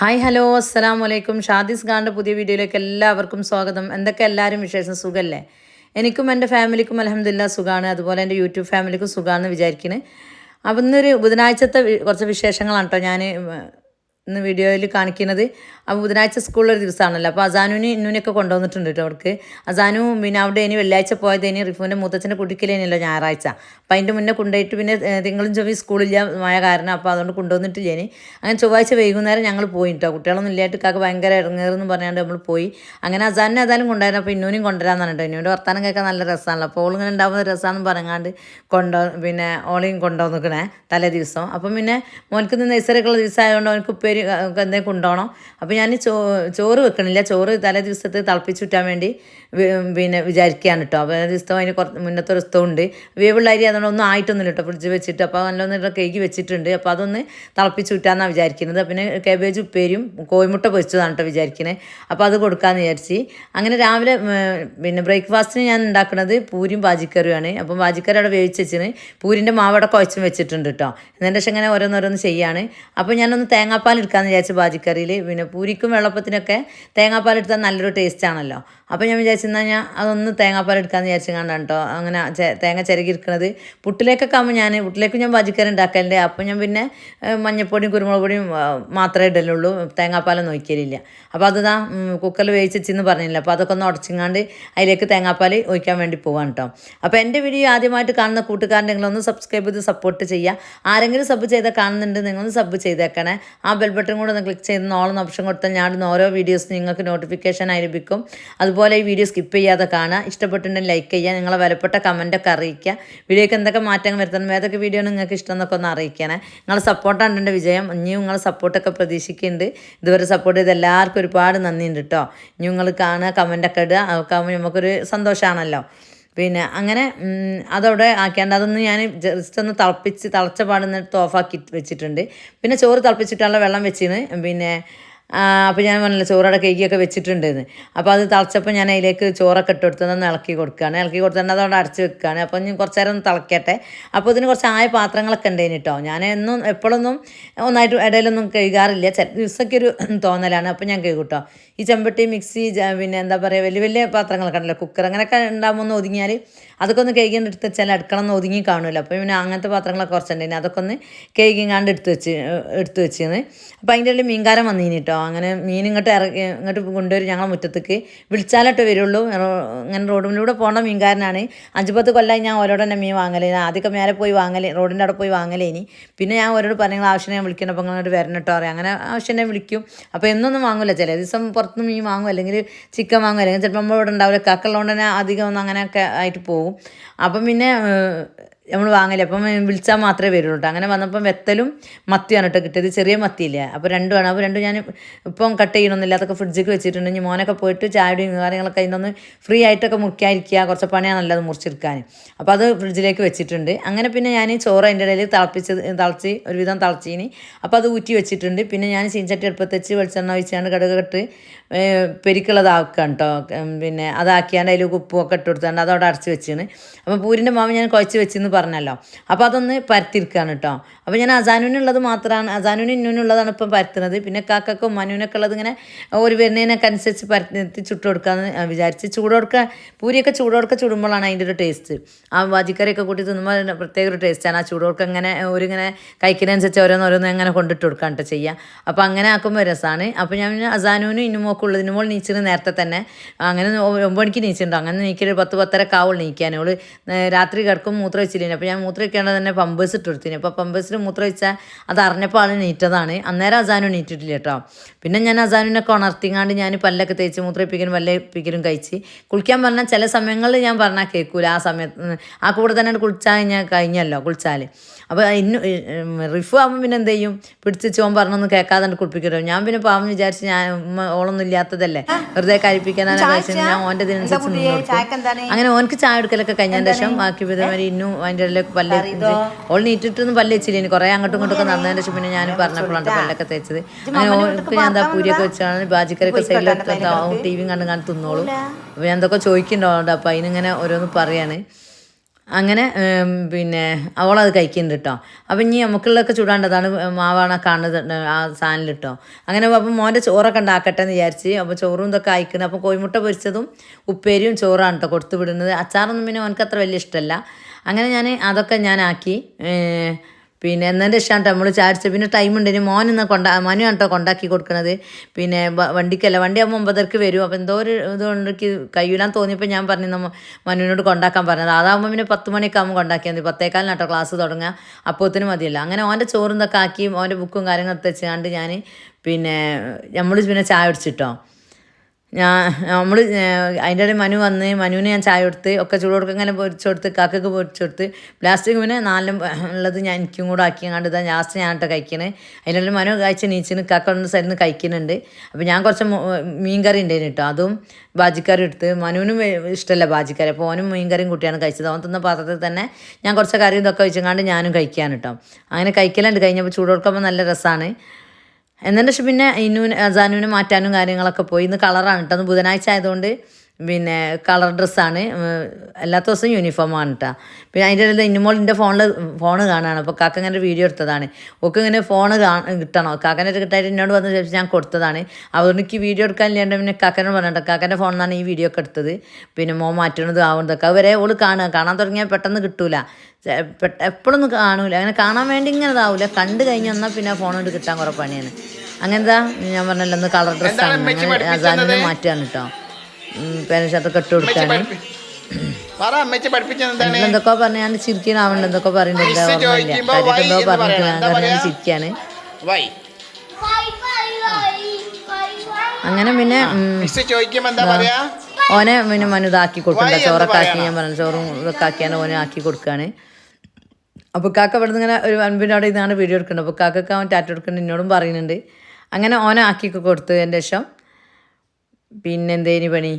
Hi hello അസ്സലാമു അലൈക്കും. ഷാദിസ് ഖാൻ്റെ പുതിയ വീഡിയോയിലേക്ക് എല്ലാവർക്കും സ്വാഗതം. എന്തൊക്കെ എല്ലാവരും വിശേഷം സുഖമല്ലേ? എനിക്കും എൻ്റെ ഫാമിലിക്കും അൽഹംദുലില്ലാ സുഖമാണ്. അതുപോലെ എൻ്റെ യൂട്യൂബ് ഫാമിലിക്കും സുഖമാണെന്ന് വിചാരിക്കുന്നു. അപ്പം ഇന്നൊരു ബുധനാഴ്ചത്തെ കുറച്ച് വിശേഷങ്ങളാണ് കേട്ടോ ഞാൻ ഇന്ന് വീഡിയോയിൽ കാണിക്കുന്നത്. അപ്പോൾ ബുധനാഴ്ച സ്കൂളിലൊരു ദിവസമാണല്ലോ. അപ്പോൾ അസാനുവിന് ഇന്നുവിനൊക്കെ കൊണ്ടുവന്നിട്ടുണ്ട് കേട്ടോ അവർക്ക്. അസാനു പിന്നെ അവിടെ ഇനി വെള്ളിയാഴ്ച പോയതിന് റിഫുവിൻ്റെ മൂത്തച്ഛൻ്റെ കുട്ടിക്കലേനല്ലോ ഞായറാഴ്ച. അപ്പോൾ അതിൻ്റെ മുന്നേ കൊണ്ടുപോയിട്ട് പിന്നെ തിങ്കളും ചൊവ്വ സ്കൂളില്ല മഴ കാരണം, അപ്പോൾ അതുകൊണ്ട് കൊണ്ടുവന്നിട്ടില്ല ഇനി. അങ്ങനെ ചൊവ്വാഴ്ച വൈകുന്നേരം ഞങ്ങൾ പോയി കേട്ടോ. കുട്ടികളൊന്നും ഇല്ലായിട്ട് കാക്ക് ഭയങ്കര ഇറങ്ങേറെന്ന് പറഞ്ഞാണ്ട് നമ്മൾ പോയി. അങ്ങനെ അസാനിനെ ഏതായാലും കൊണ്ടുവരണം. അപ്പോൾ ഇന്നൂനും കൊണ്ടുവരാമെന്നാണ് കേട്ടോ. ഇന്നൂൻ്റെ വർത്താനം കേൾക്കാൻ നല്ല രസമാണല്ലോ. അപ്പോൾ ഓളിങ്ങനെ ഉണ്ടാകുന്ന രസമാണെന്ന് പറഞ്ഞാണ്ട് പിന്നെ ഓളെയും കൊണ്ടുവന്ന് നിൽക്കണേ തലേ ദിവസം. അപ്പം പിന്നെ മോനക്ക് ഇന്ന് നഴ്സറിയൊക്കെയുള്ള ദിവസമായതുകൊണ്ട് അവനക്ക് ഉപ്പേരി എന്തെങ്കിലും കൊണ്ടുപോകണം. അപ്പോൾ ഞാൻ ചോറ് വെക്കണില്ല. ചോറ് തലേ ദിവസത്തെ തിളപ്പിച്ചുവിട്ടാൻ വേണ്ടി പിന്നെ വിചാരിക്കുകയാണ് കേട്ടോ. അപ്പോൾ ദിവസം അതിന് കുറച്ച് മുന്നത്തെ ഒരു ദിവസമുണ്ട് വേവുള്ള അരി, അതുകൊണ്ട് ഒന്നും ആയിട്ടൊന്നുമില്ല കേട്ടോ ഫ്രിഡ്ജ് വെച്ചിട്ട്. അപ്പോൾ നല്ലൊന്ന് കേക്ക് വെച്ചിട്ടുണ്ട്. അപ്പോൾ അതൊന്ന് തിളപ്പിച്ച് വിട്ടാന്നാണ് വിചാരിക്കുന്നത്. പിന്നെ കാബേജ് ഉപ്പേരിയും കോഴിമുട്ട പൊരിച്ചതാണ് കേട്ടോ വിചാരിക്കുന്നത്. അപ്പോൾ അത് കൊടുക്കാമെന്ന് വിചാരിച്ച് അങ്ങനെ രാവിലെ പിന്നെ ബ്രേക്ക്ഫാസ്റ്റിന് ഞാൻ ഉണ്ടാക്കുന്നത് പൂരിയും ബാജിക്കറിയുമാണ്. അപ്പം ബാജിക്കറി അവിടെ വേവിച്ച് വെച്ചിന്, പൂരിൻ്റെ മാവടെ കുഴച്ചും വെച്ചിട്ടുണ്ട് കേട്ടോ. എന്നിട്ട് പക്ഷേ ഇങ്ങനെ ഓരോന്നോരോന്ന് ചെയ്യാണ്. അപ്പോൾ ഞാനൊന്ന് തേങ്ങാപ്പാൽ എടുക്കാമെന്ന് വിചാരിച്ചു ബാജിക്കറിയിൽ. പിന്നെ പൂരിക്കും വെള്ളപ്പത്തിനൊക്കെ തേങ്ങാപ്പാൽ എടുത്താൽ നല്ലൊരു ടേസ്റ്റ് ആണല്ലോ. അപ്പോൾ ഞാൻ വിചാരിച്ചെന്നാൽ ഞാൻ അതൊന്ന് തേങ്ങാപ്പാൽ എടുക്കാമെന്ന് വിചാരിച്ചു കണ്ടാണ് കേട്ടോ അങ്ങനെ തേങ്ങ ചിരകിയിരിക്കുന്നത്. പുട്ടിലേക്കൊക്കെ ആകുമ്പോൾ പുട്ടിലേക്ക് ഞാൻ ബാജിക്കറി ഉണ്ടാക്കലുണ്ട്. അപ്പോൾ ഞാൻ പിന്നെ മഞ്ഞപ്പൊടിയും കുരുമുളക് പൊടിയും മാത്രമേ ഇടലുള്ളൂ, തേങ്ങാപ്പാലൊന്നും ഒഴിക്കലില്ല. അപ്പോൾ അത് കുക്കറിൽ വേവിച്ചെന്ന് പറഞ്ഞില്ല. അപ്പോൾ അതൊക്കെ ഒന്ന് ഉടച്ചിങ്ങാണ്ട് അതിലേക്ക് തേങ്ങാപ്പാൽ ഒഴിക്കാൻ വേണ്ടി പോവാണ് കേട്ടോ. അപ്പോൾ എൻ്റെ വീഡിയോ ആദ്യമായിട്ട് കാണുന്ന കൂട്ടുകാരുണ്ടെങ്കിൽ ഒന്ന് സബ്സ്ക്രൈബ് ചെയ്ത് സപ്പോർട്ട് ചെയ്യുക. ആരെങ്കിലും സബ് ചെയ്താൽ കാണുന്നുണ്ട് നിങ്ങളൊന്ന് സബ് ചെയ്തേക്കണേ. ആ ബെൽ ബട്ടൺ കൂടെ ഒന്ന് ക്ലിക്ക് ചെയ്ത് നോളെന്ന് ഓപ്ഷൻ കൊടുത്താൽ ഞാൻ ഓരോ വീഡിയോസ് നിങ്ങൾക്ക് നോട്ടിഫിക്കേഷൻ ആയി ലഭിക്കും. അതുപോലെ ഈ വീഡിയോ സ്കിപ്പ് ചെയ്യാതെ കാണുക. ഇഷ്ടപ്പെട്ടിട്ടുണ്ടെങ്കിൽ ലൈക്ക് ചെയ്യുക. നിങ്ങളെ വിലപ്പെട്ട കമൻറ്റൊക്കെ അറിയിക്കുക. വീഡിയോയ്ക്ക് എന്തൊക്കെ മാറ്റങ്ങൾ വരുത്തണം, ഏതൊക്കെ വീഡിയോ നിങ്ങൾക്ക് ഇഷ്ടം എന്നൊക്കെ ഒന്ന് അറിയിക്കണേ. നിങ്ങളെ സപ്പോർട്ടാണ് എൻ്റെ വിജയം. ഇനിയും നിങ്ങളെ സപ്പോർട്ടൊക്കെ പ്രതീക്ഷിക്കുന്നുണ്ട്. ഇതുവരെ സപ്പോർട്ട് ചെയ്ത് എല്ലാവർക്കും ഒരുപാട് നന്ദിയുണ്ട് കേട്ടോ. ഇനി നിങ്ങൾ കാണുക, കമൻറ്റൊക്കെ ഇടുക. അതൊക്കെ ആകുമ്പോൾ നമുക്കൊരു സന്തോഷമാണല്ലോ. പിന്നെ അങ്ങനെ അതവിടെ ആക്കിയാണ്ട് അതൊന്ന് ഞാൻ ജസ്റ്റ് ഒന്ന് തിളച്ച പാടുന്നിട്ട് ഓഫാക്കി വെച്ചിട്ടുണ്ട്. പിന്നെ ചോറ് തിളപ്പിച്ചിട്ടുള്ള വെള്ളം വെച്ചിന്. പിന്നെ അപ്പോൾ ഞാൻ പറഞ്ഞില്ല ചോറയുടെ കേക്കിയൊക്കെ വെച്ചിട്ടുണ്ടെന്ന്. അപ്പോൾ അത് തിളച്ചപ്പോൾ ഞാൻ അതിലേക്ക് ചോറൊക്കെ ഇട്ട് കൊടുത്തൊന്ന് ഇളക്കി കൊടുക്കുകയാണ്. ഇളക്കി കൊടുത്തിട്ട് അതവിടെ അടച്ച് വെക്കുകയാണ്. അപ്പോൾ ഞാൻ കുറച്ച് നേരം ഒന്ന് തിളക്കട്ടെ. അപ്പോൾ ഇതിന് കുറച്ച് ആയ പാത്രങ്ങളൊക്കെ ഉണ്ടായിന് കേട്ടോ. ഞാൻ എപ്പോഴൊന്നും ഒന്നായിട്ട് ഇടയിലൊന്നും കഴുകാറില്ല, ചില ദിവസമൊക്കെ ഒരു തോന്നലാണ്. അപ്പോൾ ഞാൻ കഴുകും കേട്ടോ. ഈ ചെമ്പട്ടി, മിക്സി, പിന്നെ എന്താ പറയുക വലിയ വലിയ പാത്രങ്ങളൊക്കെ ഉണ്ടല്ലോ, കുക്കർ അങ്ങനെയൊക്കെ ഉണ്ടാകുമ്പോൾ ഒന്ന് ഒതുങ്ങിയാൽ അതൊക്കെ ഒന്ന് കഴുകിയാണ്ട് എടുത്ത് വെച്ചാൽ അടുക്കള ഒന്ന് ഒതുങ്ങി കാണുമല്ലോ. അപ്പോൾ പിന്നെ അങ്ങനത്തെ പാത്രങ്ങളൊക്കെ കുറച്ചുണ്ടായിന്, അതൊക്കെ ഒന്ന് കഴുകിങ്ങാണ്ട് എടുത്ത് വെച്ചിരുന്നു. അപ്പോൾ അതിൻ്റെ ഉള്ളിൽ മീൻകാരൻ വന്നീന് കേട്ടോ. അങ്ങനെ മീൻ ഇങ്ങോട്ട് കൊണ്ടുവരും ഞങ്ങളെ മുറ്റത്തേക്ക്. വിളിച്ചാലോട്ടോ വരുള്ളൂ. ഇങ്ങനെ റോഡിലൂടെ പോകേണ്ട മീൻകാരനാണ്. 5-10 കൊല്ലമായി ഞാൻ ഓരോട് തന്നെ മീൻ വാങ്ങലേ. ആദ്യമൊക്കെ മേലെ പോയി വാങ്ങലേ, റോഡിൻ്റെ അവിടെ പോയി വാങ്ങലേനി. പിന്നെ ഞാൻ ഓരോട് പറഞ്ഞ ആവശ്യം ഞാൻ വിളിക്കണം, അപ്പോൾ അങ്ങോട്ട് വരണം കേട്ടോ അറിയാം. അങ്ങനെ ആവശ്യം ഞാൻ വിളിക്കും. അപ്പോൾ എന്നൊന്നും വാങ്ങില്ല, ചില ദിവസം പുറത്തുനിന്ന് മീൻ വാങ്ങും, അല്ലെങ്കിൽ ചിക്കൻ വാങ്ങും, അല്ലെങ്കിൽ ചിലപ്പോൾ നമ്മളിവിടെ ഉണ്ടാവില്ല. കാക്കുള്ളതുകൊണ്ട് തന്നെ അധികം ഒന്നും അങ്ങനെയൊക്കെ ആയിട്ട് പോകും. അപ്പം പിന്നെ നമ്മൾ വാങ്ങല്. അപ്പം വിളിച്ചാൽ മാത്രമേ വരുള്ളൂ കേട്ടോ. അങ്ങനെ വന്നപ്പം വെത്തലും മത്തിയാണ് കേട്ടോ കിട്ടിയത്, ചെറിയ മത്തിയില്ലേ. അപ്പോൾ രണ്ടുമാണ്. അപ്പോൾ രണ്ടും ഞാൻ ഇപ്പം കട്ട് ചെയ്യണമെന്നില്ല, അതൊക്കെ ഫ്രിഡ്ജിലേക്ക് വെച്ചിട്ടുണ്ട്. ഇനി മോനൊക്കെ പോയിട്ട് ചായയുടെയും കാര്യങ്ങളൊക്കെ ഇന്നൊന്ന് ഫ്രീ ആയിട്ടൊക്കെ മുറിക്കാതിരിക്കുക, കുറച്ച് പണിയാണല്ലോ അത് മുറിച്ചെടുക്കാൻ. അപ്പോൾ അത് ഫ്രിഡ്ജിലേക്ക് വെച്ചിട്ടുണ്ട്. അങ്ങനെ പിന്നെ ഞാൻ ചോറ് അതിൻ്റെ ഇടയിൽ തിളച്ച് ഒരുവിധം തിളച്ചിനി. അപ്പോൾ അത് ഊറ്റി വെച്ചിട്ടുണ്ട്. പിന്നെ ഞാൻ ചീഞ്ചട്ടി അടുപ്പത്ത് വെച്ച് വെളിച്ചെണ്ണ ഒഴിച്ചാണ്ട് കടുക് ഇട്ട് പെരിക്കുള്ളതാക്കുകയാണ് കേട്ടോ. പിന്നെ അതാക്കിയാണ്ട് അതിൽ ഉപ്പുമൊക്കെ ഇട്ട് കൊടുത്താണ്ട് അതവിടെ അടച്ച് വെച്ചാണ്. അപ്പോൾ പൂരിൻ്റെ മാവ് ഞാൻ കുഴച്ച് വെച്ചെന്ന് പറഞ്ഞല്ലോ. അപ്പോൾ അതൊന്ന് പരത്തിരിക്കുകയാണ് കേട്ടോ. അപ്പോൾ ഞാൻ അസാനുവിനുള്ളത് മാത്രമാണ്, അസാനുവിന് ഇന്നുവിനുള്ളതാണ് ഇപ്പം പരത്തുന്നത്. പിന്നെ കാക്കക്കും മനുവിനൊക്കെ ഉള്ളത് ഇങ്ങനെ ഒരു വരുന്നതിനൊക്കെ അനുസരിച്ച് പരത്തി ചുട്ട് കൊടുക്കാമെന്ന് വിചാരിച്ച്. പൂരിയൊക്കെ ചൂടോടൊക്കെ ചുടുമ്പോഴാണ് അതിൻ്റെ ഒരു ടേസ്റ്റ്. ആ വാജിക്കറിയൊക്കെ കൂട്ടി തിന്നുമ്പോൾ പ്രത്യേക ഒരു ടേസ്റ്റാണ്. ആ ചൂടോടൊക്കെ ഇങ്ങനെ ഒരിങ്ങനെ കഴിക്കുന്നതനുസരിച്ച് ഓരോന്ന് അങ്ങനെ കൊണ്ടിട്ട് കൊടുക്കാൻ കേട്ടോ ചെയ്യുക. അപ്പോൾ അങ്ങനെ ആക്കുമ്പോൾ രസമാണ്. അപ്പോൾ ഞാൻ അസാനുവിനും ഇന്നുമൊക്കെ ഉള്ളത്, ഇന്നുമോൾ നീച്ചിന് നേരത്തെ തന്നെ അങ്ങനെ 9 മണിക്ക് നീച്ചിട്ടുണ്ടോ. അങ്ങനെ നീക്കൽ 10-10:30 ആവുള്ളൂ നീക്കാൻ. അവൾ രാത്രി കിടക്കും മൂത്രം വെച്ചില്ല. അപ്പോൾ ഞാൻ മൂത്രം വയ്ക്കേണ്ടത് തന്നെ പമ്പേഴ്സ് ഇട്ട് കൊടുത്തിന്. അപ്പോൾ പമ്പേഴ്സിൽ മൂത്രം വെച്ചാൽ അത് അറിഞ്ഞപ്പോൾ ആൾ നീറ്റതാണ്. അന്നേരം അസാനു നീറ്റിട്ടില്ല കേട്ടോ. പിന്നെ ഞാൻ അസാനുവിനൊക്കെ ഉണർത്തിങ്ങാണ്ട് ഞാൻ പല്ലൊക്കെ തേച്ച് മൂത്രയിപ്പിക്കലും വല്ലയിപ്പിക്കലും കഴിച്ച് കുളിക്കാൻ പറഞ്ഞാൽ ചില സമയങ്ങളിൽ ഞാൻ പറഞ്ഞാൽ കേൾക്കൂല. ആ സമയത്ത് ആ കൂടെ തന്നെ കുളിച്ചാൽ കഴിഞ്ഞല്ലോ കുളിച്ചാൽ. അപ്പോൾ റിഫു ആകുമ്പോൾ പിന്നെ എന്ത് ചെയ്യും, പിടിച്ച് ചോൻ പറഞ്ഞൊന്ന് കേൾക്കാതെ കുളിപ്പിക്കട്ടോ. ഞാൻ പിന്നെ പാവം വിചാരിച്ച് ഞാൻ ഓളൊന്നും ഇല്ലാത്തതല്ലേ, വെറുതെ കഴിപ്പിക്കാനാണ് കഴിച്ചത്. ഞാൻ ഓൻ്റെ ഇതിനനുസരിച്ച് നിന്ന് കൊടുക്കും. അങ്ങനെ ഓനക്ക് ചായ എടുക്കലൊക്കെ കഴിഞ്ഞതിന് ശേഷം ബാക്കി വിധമാതിരി ഇന്നും അതിൻ്റെ ഇടയിലേക്ക് പല്ല് ഓൾ നീറ്റിട്ടൊന്നും പല്ല് വെച്ചില്ല. ഇനി കുറേ അങ്ങോട്ടും ഇങ്ങോട്ടൊക്കെ നടന്നതിന് ശേഷം പിന്നെ ഞാൻ പറഞ്ഞപ്പോഴാണ് പല്ലൊക്കെ തേച്ചത്. അങ്ങനെ ഓർക്ക് ഞാൻ എന്താ പൂരിയൊക്കെ വെച്ചാണ് ബാജിക്കറിയൊക്കെ സൈഡിൽ ടി വി കണ്ട് തിന്നോളും. അപ്പോൾ ഞാൻ എന്തൊക്കെ ചോദിക്കുന്നുണ്ടോ, അപ്പോൾ അതിനിങ്ങനെ ഓരോന്ന് പറയാണ്. അങ്ങനെ പിന്നെ അവളത് കഴിക്കുന്നുണ്ട് കേട്ടോ. അപ്പം ഇനി നമുക്കുള്ളതൊക്കെ ചൂടാണ്ടതാണ് മാവാണ് കാണുന്നത് ആ സാധനം കേട്ടോ. അങ്ങനെ അപ്പം മോൻ്റെ ചോറൊക്കെ ഉണ്ടാക്കട്ടെ എന്ന് വിചാരിച്ച്. അപ്പോൾ ചോറും ഇതൊക്കെ അയക്കുന്നത്. അപ്പോൾ കോഴിമുട്ട പൊരിച്ചതും ഉപ്പേരിയും ചോറാണ് കേട്ടോ കൊടുത്തു വിടുന്നത്. അച്ചാറൊന്നും പിന്നെ അവനക്ക് അത്ര വലിയ ഇഷ്ടമല്ല. അങ്ങനെ അതൊക്കെ ഞാനാക്കി. പിന്നെ എന്നതിൻ്റെ ഇഷ്ടമാണ് നമ്മൾ ചാടിച്ച്. പിന്നെ ടൈം ഉണ്ട് ഇനി മോനൊന്ന് മനു കേട്ടോ കൊണ്ടാക്കി കൊടുക്കണത്. പിന്നെ വണ്ടിക്കല്ല, വണ്ടി ആകുമ്പോൾ 9:30 വരും. അപ്പോൾ എന്തോ ഒരു ഇതുകൊണ്ട് കഴിയൂലാന്ന് തോന്നിയപ്പോൾ ഞാൻ പറഞ്ഞു മനുവിനോട് കൊണ്ടാക്കാൻ പറഞ്ഞത്. അതാകുമ്പോൾ പിന്നെ 10 മണിയൊക്കെ ആകുമ്പോൾ കൊണ്ടാക്കിയാൽ മതി. 10:15 കേട്ടോ ക്ലാസ് തുടങ്ങുക. അപ്പോഴത്തേന് മതിയല്ലോ. അങ്ങനെ ഓൻ്റെ ചോറും ഇതൊക്കെ ആക്കി ഓൻ്റെ ബുക്കും കാര്യങ്ങളൊക്കെ വെച്ചുകൊണ്ട് ഞാൻ പിന്നെ നമ്മൾ പിന്നെ ചായ കുടിച്ചിട്ടോ. നമ്മൾ അതിൻ്റെ ഇടയിൽ മനു വന്ന് മനുവിന് ഞാൻ ചായ കൊടുത്ത് ഒക്കെ ചൂട് കൊടുക്കുക ഇങ്ങനെ പൊരിച്ചു കൊടുത്ത് കാക്കക്ക് പൊരിച്ചു കൊടുത്ത് പ്ലാസ്റ്റിക് പിന്നെ 4 ഉള്ളത് ഞാൻ എനിക്കും കൂടെ ആക്കി കണ്ട് ഇതാ ലാസ്റ്റ് ഞാനിട്ട് കഴിക്കണേ. അതിൻ്റെ മനു കഴിച്ച് നീച്ചിന് കാക്ക ഒന്ന് സൈഡിൽ നിന്ന് കഴിക്കുന്നുണ്ട്. അപ്പോൾ ഞാൻ കുറച്ച് മീൻകറി ഉണ്ടായിരുന്നു കേട്ടോ, അതും ബാജിക്കറി എടുത്ത്. മനുവിനും ഇഷ്ടമല്ല ബാജിക്കറി, അപ്പോൾ ഓനും മീൻകറിയും കൂട്ടിയാണ് കഴിച്ചത്. അവൻ തിന്ന പാത്രത്തിൽ തന്നെ ഞാൻ കുറച്ച് കറി ഇതൊക്കെ വെച്ചങ്ങാണ്ട് ഞാനും കഴിക്കാൻ കേട്ടോ. അങ്ങനെ കഴിക്കലുണ്ട്. കഴിഞ്ഞപ്പോൾ ചൂട് കൊടുക്കുമ്പോൾ നല്ല രസമാണ്. എന്നിട്ട് പിന്നെ ജാനുവിനെ മാറ്റാനും കാര്യങ്ങളൊക്കെ പോയി. ഇന്ന് കളറാണ് കേട്ടോ, അന്ന് ബുധനാഴ്ച ആയതുകൊണ്ട് പിന്നെ കളർ ഡ്രസ്സാണ്. എല്ലാ ദിവസവും യൂണിഫോമാണ് കേട്ടോ. പിന്നെ അതിൻ്റെ ഇടയിൽ ഇന്നുമോളിൻ്റെ ഫോണ് കാണുകയാണ്. അപ്പോൾ കാക്ക ഇങ്ങനെ വീഡിയോ എടുത്തതാണ്. ഒക്കെ ഇങ്ങനെ ഫോണ് കിട്ടണോ കാക്കൻ്റെ കിട്ടായിട്ട് എന്നോട് വന്ന് ചോദിച്ചു ഞാൻ കൊടുത്തതാണ്. അതുകൊണ്ട് എനിക്ക് വീഡിയോ എടുക്കാൻ ഇല്ലാണ്ട് പിന്നെ കാക്കനോട് പറഞ്ഞിട്ട് കാക്കൻ്റെ ഫോണിൽ നിന്നാണ് ഈ വീഡിയോ ഒക്കെ എടുത്തത്. പിന്നെ മോൻ മാറ്റണത് ആവുന്നതൊക്കെ അതുവരെ ഓള് കാണാൻ തുടങ്ങിയാൽ പെട്ടെന്ന് കിട്ടൂല, എപ്പോഴൊന്നും കാണൂല. അങ്ങനെ കാണാൻ വേണ്ടി ഇങ്ങനെ ഇതാവില്ല, കണ്ടു കഴിഞ്ഞ് വന്നാൽ പിന്നെ ഫോൺ കൊണ്ട് കിട്ടാൻ കുറേ പണിയാണ്. അങ്ങനത്തെ ഞാൻ പറഞ്ഞല്ലോ ഒന്ന് കളർ ഡ്രസ്സാണ് അസാനിനെ മാറ്റുകയാണ് കേട്ടോ. പേനശത്തൊക്കെ ഇട്ട് കൊടുക്കാണ്. എന്തൊക്കെ പറഞ്ഞ് ഞാൻ ചിരിക്കാനാവണ്ട എന്തൊക്കെ പറയുന്നുണ്ട് ഓർമ്മയില്ല. കാര്യമായിട്ട് എന്തോ പറഞ്ഞിട്ട് ഞാൻ ചിരിക്കാണ്. അങ്ങനെ പിന്നെ ഓനെ പിന്നെ മനു ഇതാക്കി കൊടുക്കണ്ട, ചോറൊക്കെ ആക്കി ഞാൻ പറഞ്ഞു ചോറും ഇതൊക്കെ ആക്കിയാണ് ഓനെ ആക്കി കൊടുക്കുകയാണ്. അപ്പോൾ കാക്ക ഇവിടെ നിന്ന് ഇങ്ങനെ ഒരു അൻപിൻ്റെ അവിടെ ഇതാണ് വീഡിയോ എടുക്കുന്നത്. അപ്പോൾ കാക്കക്ക് അവൻ ടാറ്റ എടുക്കുന്നുണ്ട്, എന്നോടും പറയുന്നുണ്ട്. അങ്ങനെ ഓനെ ആക്കിയൊക്കെ കൊടുത്തു. എൻ്റെ ശേഷം പിന്നെ എന്തേനി പണി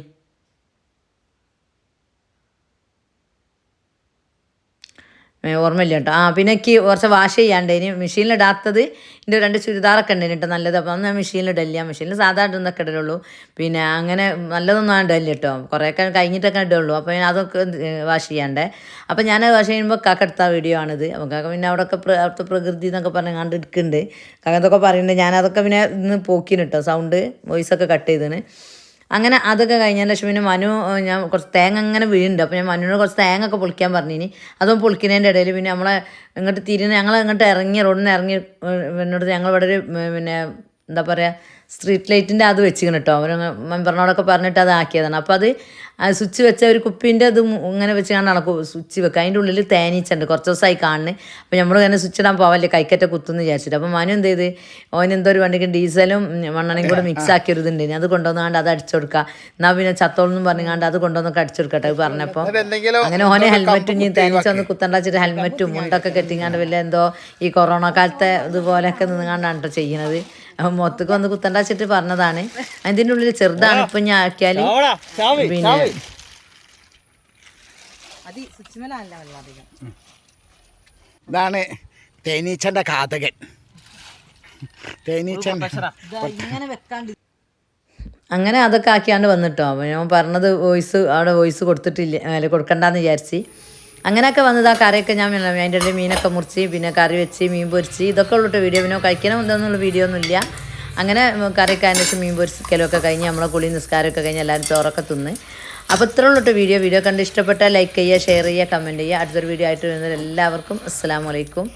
ഓർമ്മയില്ല കേട്ടോ. പിന്നെ എനിക്ക് കുറച്ച് വാഷ് ചെയ്യാണ്ട് ഇനി മെഷീനിലിടാത്തത് എൻ്റെ 2 ചുരിദാറൊക്കെ ഉണ്ട് കേട്ടോ നല്ലത്. അപ്പോൾ അന്ന് ഞാൻ മെഷീനിലിടില്ല, മെഷീനിൽ സാധാരണ ഇടുന്നൊക്കെ ഇടലുള്ളൂ. പിന്നെ അങ്ങനെ നല്ലതൊന്നും ഞാൻ ഇടില്ല കേട്ടോ, കുറേയൊക്കെ കഴിഞ്ഞിട്ടൊക്കെ ഇടുള്ളൂ. അപ്പോൾ ഞാൻ അതൊക്കെ വാഷ് ചെയ്യാണ്ടേ. അപ്പോൾ ഞാൻ വാഷ് ചെയ്യുമ്പോൾ കാക്ക എടുത്ത വീഡിയോ ആണിത്. അപ്പോൾ കാക്ക പിന്നെ അവിടെയൊക്കെ അവിടുത്തെ പ്രകൃതി എന്നൊക്കെ പറഞ്ഞ് കണ്ട് എടുക്കുന്നുണ്ട്. കാക്ക എന്തൊക്കെ പറയുന്നുണ്ട്. ഞാനതൊക്കെ പിന്നെ ഇന്ന് പോക്കിന് കേട്ടോ, സൗണ്ട് വോയിസൊക്കെ കട്ട് ചെയ്തിന്. അങ്ങനെ അതൊക്കെ കഴിഞ്ഞതിന് ശേഷം പിന്നെ മനു ഞാൻ കുറച്ച് തേങ്ങ അങ്ങനെ വീഴുന്നുണ്ട്. അപ്പോൾ ഞാൻ മനുവിനോട് കുറച്ച് തേങ്ങ ഒക്കെ പൊളിക്കാൻ പറഞ്ഞിനി. അതും പൊളിക്കുന്നതിൻ്റെ ഇടയിൽ പിന്നെ നമ്മളെ ഇങ്ങോട്ട് ഞങ്ങൾ ഇങ്ങോട്ട് ഇറങ്ങി റോഡിന് ഇറങ്ങി എന്നോട് ഞങ്ങൾ ഇവിടെ ഒരു പിന്നെ എന്താ പറയുക സ്ട്രീറ്റ് ലൈറ്റിൻ്റെ അത് വെച്ചിരിക്കണം കേട്ടോ. അവർ മെമ്പറിനോടൊക്കെ പറഞ്ഞിട്ട് അത് ആക്കിയതാണ്. അപ്പോൾ അത് സ്വിച്ച് വെച്ച ഒരു കുപ്പീൻ്റെ ഇത് ഇങ്ങനെ വെച്ച് കാണാണ് സ്വിച്ച് വെക്കുക. അതിൻ്റെ ഉള്ളിൽ തേനീച്ചുണ്ട്, കുറച്ച് ദിവസമായി കാണുന്നത്. അപ്പോൾ നമ്മൾ ഇങ്ങനെ സ്വിച്ച് ഇടാൻ പോവല്ലേ കൈക്കറ്റ കുത്തുന്ന് വിചാരിച്ചിട്ട്. അപ്പോൾ മനു എന്ത് ചെയ്ത് ഓനെന്തോ ഒരു വണ്ടിക്ക് ഡീസലും മണ്ണെണ്ണയും കൂടെ മിക്സ് ആക്കിയൊരിതുണ്ട്, അത് കൊണ്ടുവന്നാണ്ട് അത് അടിച്ചു കൊടുക്കുക. എന്നാൽ പിന്നെ ചത്തോളെന്നും പറഞ്ഞാണ്ട് അത് കൊണ്ടുവന്നൊക്കെ അടിച്ചു കൊടുക്കട്ടെ പറഞ്ഞപ്പോൾ. അങ്ങനെ ഓനെ ഹെൽമെറ്റും ഇനി തേനീച്ചൊന്ന് കുത്തണ്ട വെച്ചിട്ട് ഹെൽമെറ്റും മുണ്ടൊക്കെ കെട്ടിങ്ങാണ്ട് വലിയ എന്തോ ഈ കൊറോണ കാലത്തെ ഇതുപോലെയൊക്കെ നിന്നുകൊണ്ടാണ് കേട്ടോ ചെയ്യുന്നത്. മൊത്തക്ക് വന്ന് കുത്തണ്ട വെച്ചിട്ട് പറഞ്ഞതാണ്. അതിൻ്റെ ഉള്ളിൽ ചെറുതാണ് ഇപ്പം ഞാൻ ആക്കിയാൽ. പിന്നെ ഇതാണ് തേനീച്ചൻ്റെ കാതകൻ. അങ്ങനെ അതൊക്കെ ആക്കിയാണ്ട് വന്നിട്ടോ. അപ്പോൾ ഞാൻ പറഞ്ഞത് അവിടെ വോയിസ് കൊടുത്തിട്ടില്ല, അല്ല കൊടുക്കണ്ടെന്ന് വിചാരിച്ച്. അങ്ങനെയൊക്കെ വന്നത് ആ കറിയൊക്കെ ഞാൻ അതിൻ്റെ ഇടയിൽ മീനൊക്കെ മുറിച്ച് പിന്നെ കറി വെച്ച് മീൻ പൊരിച്ച് ഇതൊക്കെ ഉള്ളൂ വീഡിയോ. പിന്നെ കഴിക്കണം എന്തെന്നുള്ള വീഡിയോ ഒന്നുമില്ല. അങ്ങനെ കറിയൊക്കെ അതിൻ്റെ മീൻ പൊരിക്കലൊക്കെ കഴിഞ്ഞ് നമ്മളെ കുളി നിസ്കാരമൊക്കെ കഴിഞ്ഞ് എല്ലാവരും ചോറൊക്കെ തിന്ന്. അപ്പോൾ ഇത്ര ഉള്ളൂ വീഡിയോ കണ്ട് ഇഷ്ടപ്പെട്ടാൽ ലൈക്ക് ചെയ്യുക, ഷെയർ ചെയ്യുക, കമൻറ്റ് ചെയ്യുക. അടുത്തൊരു വീഡിയോ ആയിട്ട് വരുന്നത് എല്ലാവർക്കും അസ്സലാമു അലൈക്കും.